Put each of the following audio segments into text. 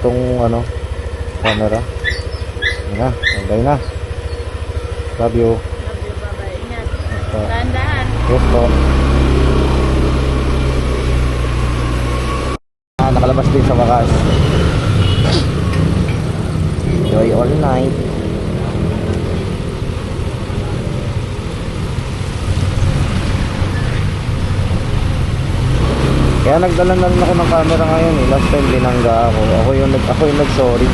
tong ano, camera. Yan na, okay na. Love you. Love you, bye-bye. Ingat. Ito. Dahan-dahan. Yes po. Nakalabas din sa wakas. Enjoy all night. Kaya nagdala na rin ako ng camera ngayon eh. Last time binangga ako. Ako yung nag-sorry.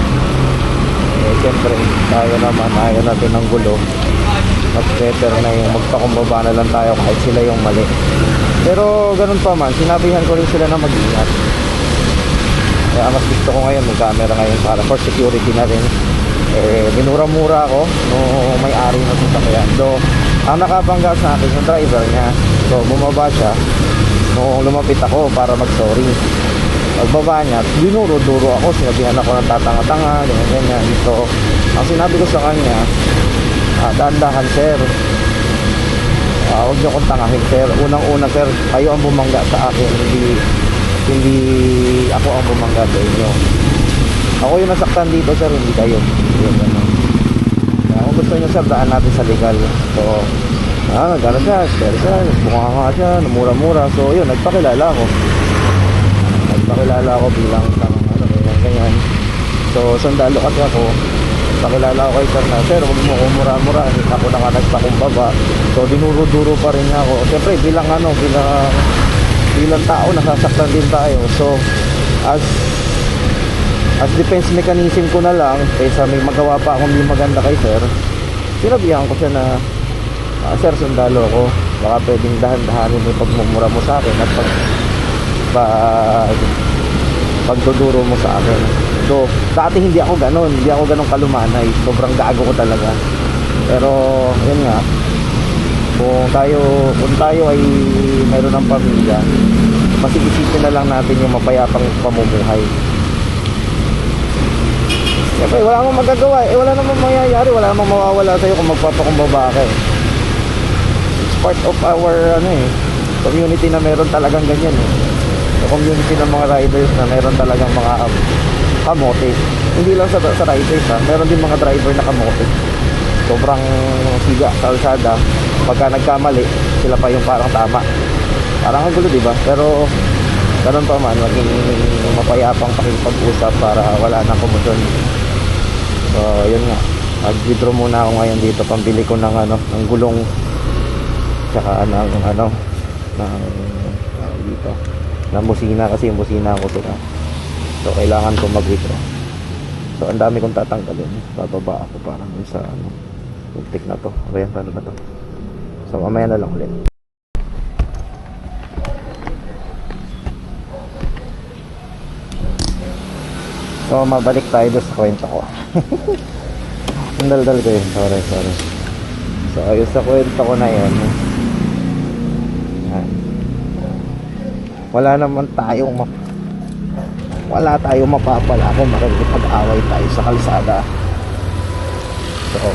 Eh siyempre, ayaw natin ng gulo. Mas better na yung magpakumbaba na lang tayo kahit sila yung mali. Pero ganun pa man, sinabihan ko rin sila na mag-ingat. Kaya mas gusto ko ngayon may camera ngayon para for security na rin. Eh, minura-mura ako nung may-ari ng sasakyan. So, ang nakabangga sa akin yung driver niya. So, bumaba siya nung lumapit ako para mag-sorry. Pagbaba niya, dinuro-duro ako. Sinabihan ako ng tatanga-tanga, ganyan-ganyan. So, ang sinabi ko sa kanya, dahan-dahan sir, huwag niyo kong tangahin sir. Unang-una sir, kayo ang bumangga sa akin, hindi ako ang bumangga sa inyo. Ako yung nasaktan dito sir, hindi kayo. Yun, ano. Kung gusto niyo sir, daan natin sa legal. So, nagkano siya, sir, bunganga siya, namura-mura. So yun, nagpakilala ako bilang ganyan. So sundalo kasi ako, pakilala ako kay sir na, sir, huwag mo ko mura-mura, ako na nga nagpakumbaba. So dinuro-duro pa rin ako. Siyempre bilang tao, nasasaktan din tayo. So as defense mechanism ko na lang, kaysa may magawa pa akong hindi maganda kay sir, sinabihan ko siya na, sir, sundalo ko, baka pwedeng dahan-dahanin mo yung pagmumura mo sa akin at pagduduro mo sa akin. So, dati hindi ako ganun kalumanay, sobrang gago ko talaga. Pero, yun nga, kung tayo ay mayroon ng pamilya, masigisipin na lang natin yung mapayapang pamumuhay. Siyempre, wala namang magagawa eh. Wala namang mangyayari, wala namang mawawala sa'yo kung magpapakumbaba ka eh. It's part of our community na meron talagang ganyan eh. Sa community ng mga riders na meron talagang mga kamote. Hindi lang sa riders ha, meron din mga driver na kamote. Sobrang siga sa kalsada. Pagka nagkamali, sila pa yung parang tama. Parang ang gulo, diba? Pero ganun pa man, maging mapayapang pakipag-usap para wala nang kumusyon. So yun nga, mag-withdraw muna ako ngayon dito. Pambili ko ng ng gulong, tsaka dito ng busina, kasi yung busina ko sila. So kailangan ko mag-withdraw. So ang dami kong tatanggalin. Bababa ako parang sa ultik na to. Ayan, paano ba to? So mamaya na lang ulit. So mabalik tayo doon sa kwento ko. Ang daldal ko yun, sorry. So ayos sa kwento ko na yun. Wala tayong mapapala kung makikipag-away tayo sa kalsada. So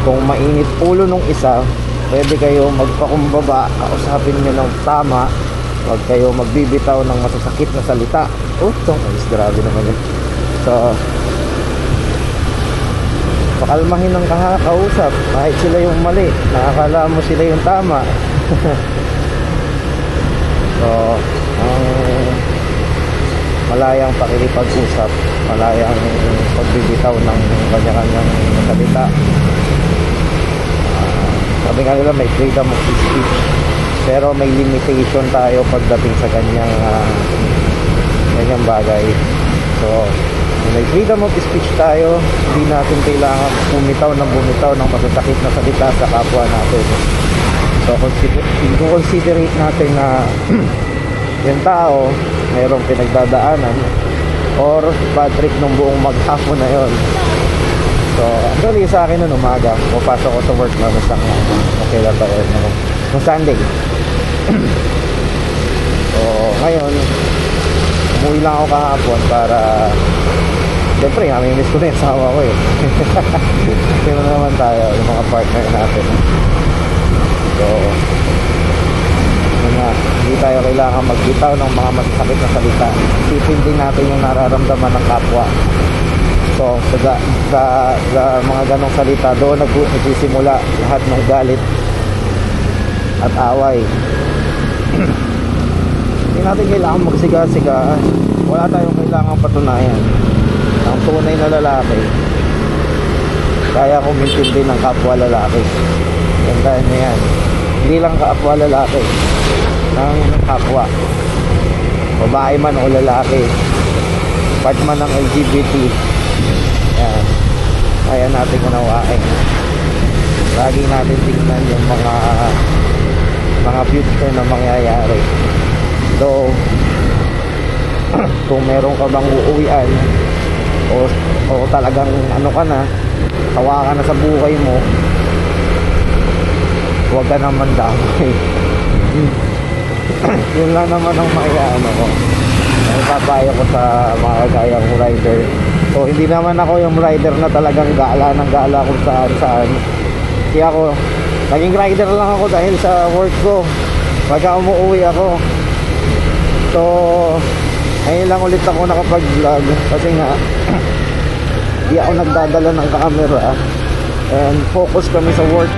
kung mainit ulo nung isa, pwede kayo magpakumbaba, kausapin nyo ng tama. Huwag kayo magbibitaw ng masasakit na salita. Grabe naman yun. So pakalmahin ng kausap kahit sila yung mali, nakakala mo sila yung tama. So malayang pakikipag-usap, malayang pagbibitaw ng kanya-kanyang salita. Sabi nga nila may freedom of speech, pero may limitation tayo pagdating sa ganyang bagay. So may freedom of speech tayo, hindi natin kailangan bumitaw ng masasakit na salita sa kapwa natin. So considerate natin na yung tao mayroong pinagdadaanan or bad trip nung buong maghapon na yon. So actually sa akin noong umaga, pupasok ko sa work na masang okay lang tayo nung Sunday. So ngayon umuwi lang ako kahapon para siyempre namimiss ko na yung asawa ko eh. Kasi naman tayo yung mga partner natin. So hindi tayo kailangan magbitaw ng mga masasakit na salita. Isipin din natin yung nararamdaman ng kapwa. So, sa mga ganong salita, doon nagsisimula lahat ng galit at away. Hindi natin kailangan magsiga-sigaan. Wala tayong kailangan patunayan. Ang tunay na lalaki, kaya kumintindi ng kapwa lalaki. Gandahan niya yan. Hindi lang kapwa lalaki, ng kapwa. Babae man o lalaki, part man ng LGBT. Yan. Kaya natin unawain. Lagi natin tingnan yung mga future na mangyayari. So, kung meron ka bang uuwian o talagang ano ka na, tawa ka na sa buhay mo, huwag ka naman damay. Yun lang naman ang ano ko. Ang papayo ko sa mga kagaya kong rider. So hindi naman ako yung rider na talagang gala ng gala kung saan saan. Kasi ako, naging rider lang ako dahil sa work ko. Pagka umuwi ako. So ngayon lang ulit ako nakapag-vlog kasi nga di ako nagdadala ng camera and focus kami sa work.